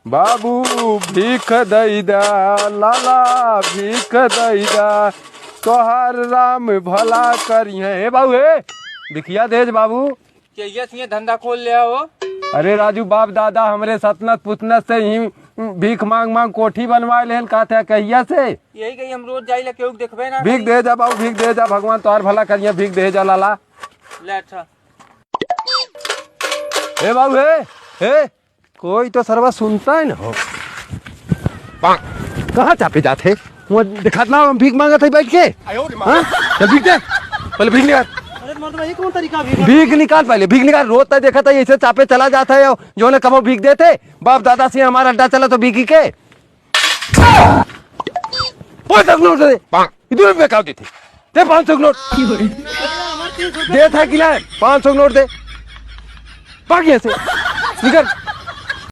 बाबू भीख दईदा लाला भीख दईदा तोहार राम भला करिए। हे बाबू हे भिखिया देज बाबू। चाहिए धंधा खोल लिया हो। अरे राजू बाप दादा हमरे सतनत पुतनत से ही भीख मांग मांग कोठी बनवाए लेन का था कहिया से। यही कहीं हम रोज जाइले केहू देखबे ना। भीख दे जा बाबू भीख दे जा भगवान तोहार भला करिए भीख दे जा लाला। ले अच्छा हे बाबू हे कोई तो सरवा सुनता है ना हो। कहाँ चापे जाते वो दिखातना हम भीख मांगा था बैठ के। हाँ? चल भीख दे पहले भीख निकाल। अरे कौन तरीका भीख निकाल पहले भीख निकाल। रोज तक देखा था ऐसे चापे चला जाता है जो ने कबो भीख देते बाप दादा से हमारा अड्डा चला तो भीखी के 500 नोट दे इधर पे काउ देते दे 500 नोट दे था कि 500 नोट दे बाकी ऐसे निकल।